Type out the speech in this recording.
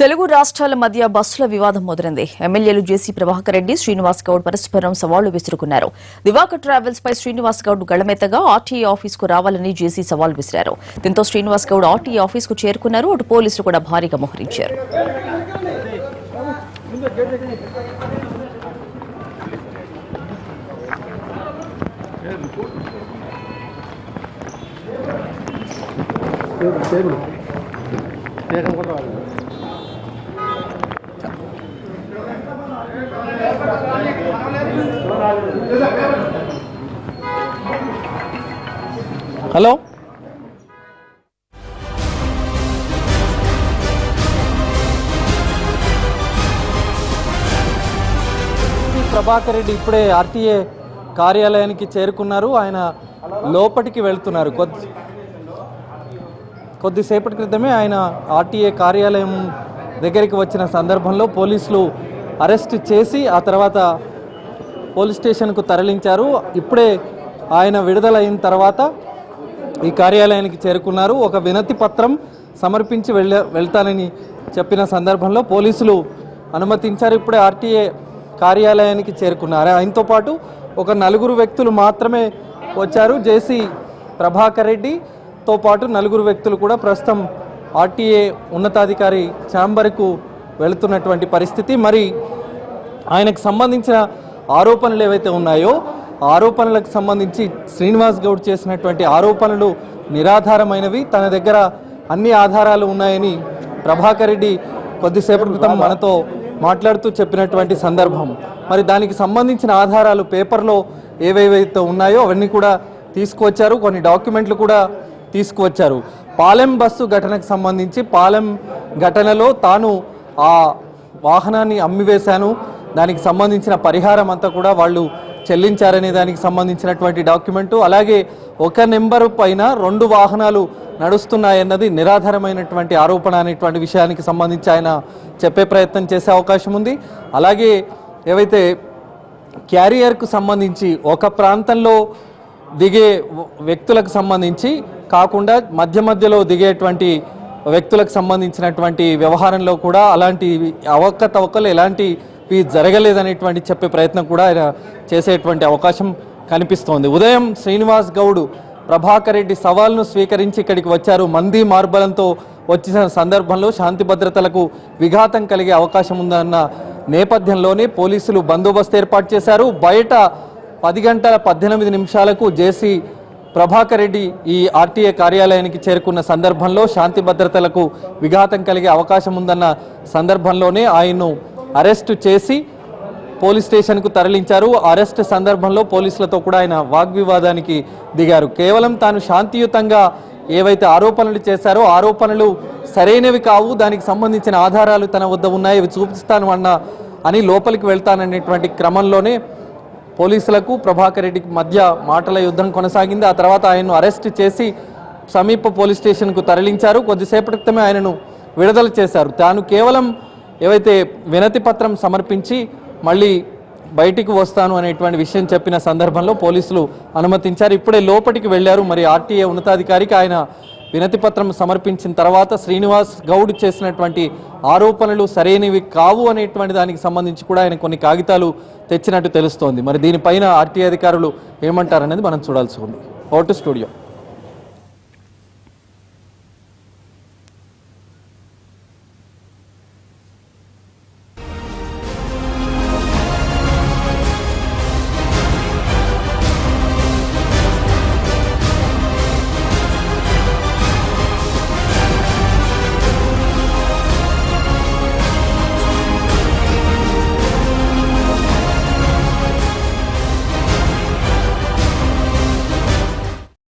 తెలుగు రాష్ట్రాల మధ్య బస్సుల వివాదం మొదలైంది. ఎమ్మెల్యేలు జేసీ ప్రభాకర్ రెడ్డి, శ్రీనివాస్ గౌడ్ పరస్పరం సవాళ్లు విసురుకున్నారు. దివాకర్ ట్రావెల్స్ పై శ్రీనివాస్ గౌడ్ గళమెత్తగా ఆర్టీఏ ఆఫీసుకు రావాలని జేసీ సవాల్ విసిరారు. దీంతో శ్రీనివాస్ గౌడ్ ఆర్టీఏ ఆఫీసుకు చేరుకున్నారు. అటు పోలీసులు కూడా భారీగా మోహరించారు. హలో ప్రభాకర్ రెడ్డి ఇప్పుడే ఆర్టీఏ కార్యాలయానికి చేరుకున్నారు. ఆయన లోపలికి వెళ్తున్నారు. కొద్దిసేపటి క్రితమే ఆయన ఆర్టీఏ కార్యాలయం దగ్గరికి వచ్చిన సందర్భంలో పోలీసులు అరెస్ట్ చేసి ఆ తర్వాత పోలీస్ స్టేషన్కు తరలించారు. ఇప్పుడే ఆయన విడుదలైన తర్వాత ఈ కార్యాలయానికి చేరుకున్నారు. ఒక వినతి పత్రం సమర్పించి వెళ్తానని చెప్పిన సందర్భంలో పోలీసులు అనుమతించారు. ఇప్పుడే ఆర్టీఏ కార్యాలయానికి చేరుకున్నారు. ఆయనతో పాటు ఒక 4 వ్యక్తులు మాత్రమే వచ్చారు. జేసీ ప్రభాకర్ రెడ్డితో పాటు 4 వ్యక్తులు కూడా ప్రస్తుతం ఆర్టీఏ ఉన్నతాధికారి ఛాంబర్కు వెళుతున్నటువంటి పరిస్థితి. మరి ఆయనకు సంబంధించిన ఆరోపణలు ఏవైతే ఉన్నాయో ఆరోపణలకు సంబంధించి శ్రీనివాస్ గౌడ్ చేసినటువంటి ఆరోపణలు నిరాధారమైనవి, తన దగ్గర అన్ని ఆధారాలు ఉన్నాయని ప్రభాకర్ రెడ్డి కొద్దిసేపటి క్రితం మనతో మాట్లాడుతూ చెప్పినటువంటి సందర్భం. మరి దానికి సంబంధించిన ఆధారాలు పేపర్లో ఏవేవైతే ఉన్నాయో అవన్నీ కూడా తీసుకువచ్చారు. కొన్ని డాక్యుమెంట్లు కూడా తీసుకువచ్చారు. పాలెం బస్సు ఘటనకు సంబంధించి పాలెం ఘటనలో తాను ఆ వాహనాన్ని అమ్మివేశాను, దానికి సంబంధించిన పరిహారం అంతా కూడా వాళ్ళు చెల్లించారనే దానికి సంబంధించినటువంటి డాక్యుమెంటు, అలాగే ఒక నెంబరు పైన 2 వాహనాలు నడుస్తున్నాయన్నది నిరాధారమైనటువంటి ఆరోపణ అనేటువంటి విషయానికి సంబంధించి ఆయన చెప్పే ప్రయత్నం చేసే అవకాశం ఉంది. అలాగే ఏవైతే క్యారియర్కు సంబంధించి ఒక ప్రాంతంలో దిగే వ్యక్తులకు సంబంధించి కాకుండా మధ్యలో దిగేటువంటి వ్యక్తులకు సంబంధించినటువంటి వ్యవహారంలో కూడా అలాంటి అవకతవకలు ఎలాంటివి జరగలేదనేటువంటి చెప్పే ప్రయత్నం కూడా ఆయన చేసేటువంటి అవకాశం కనిపిస్తోంది. ఉదయం శ్రీనివాస్ గౌడ్ ప్రభాకర్ రెడ్డి సవాల్ను స్వీకరించి ఇక్కడికి వచ్చారు. మంది మార్బలంతో వచ్చిన సందర్భంలో శాంతి భద్రతలకు విఘాతం కలిగే అవకాశం ఉందన్న నేపథ్యంలోనే పోలీసులు బందోబస్తు ఏర్పాటు చేశారు. బయట 10:18 జేసీ ప్రభాకర్ రెడ్డి ఈ ఆర్టీఏ కార్యాలయానికి చేరుకున్న సందర్భంలో శాంతి భద్రతలకు విఘాతం కలిగే అవకాశం ఉందన్న సందర్భంలోనే ఆయన్ను అరెస్టు చేసి పోలీస్ స్టేషన్కు తరలించారు. అరెస్ట్ సందర్భంలో పోలీసులతో కూడా ఆయన వాగ్వివాదానికి దిగారు. కేవలం తాను శాంతియుతంగా ఏవైతే ఆరోపణలు చేశారో ఆరోపణలు సరైనవి కావు, దానికి సంబంధించిన ఆధారాలు తన వద్ద ఉన్నాయి, ఇవి చూపిస్తాను అని లోపలికి వెళ్తాననేటువంటి క్రమంలోనే పోలీసులకు ప్రభాకర్ రెడ్డికి మధ్య మాటల యుద్ధం కొనసాగింది. ఆ తర్వాత ఆయన్ను అరెస్ట్ చేసి సమీప పోలీస్ స్టేషన్కు తరలించారు. కొద్దిసేపటి క్రితమే ఆయనను విడుదల చేశారు. తాను కేవలం ఏవైతే వినతి పత్రం సమర్పించి మళ్ళీ బయటికి వస్తాను అనేటువంటి విషయం చెప్పిన సందర్భంలో పోలీసులు అనుమతించారు. ఇప్పుడే లోపలికి వెళ్ళారు. మరి ఆర్టీఏ ఉన్నతాధికారికి ఆయన వినతి పత్రం సమర్పించిన తర్వాత శ్రీనివాస్ గౌడ్ చేసినటువంటి ఆరోపణలు సరైనవి కావు అనేటువంటి దానికి సంబంధించి కూడా ఆయన కొన్ని కాగితాలు తెచ్చినట్టు తెలుస్తోంది. మరి దీనిపైన ఆర్టీఏ అధికారులు ఏమంటారనేది మనం చూడాల్సి ఉంది. Vote studio.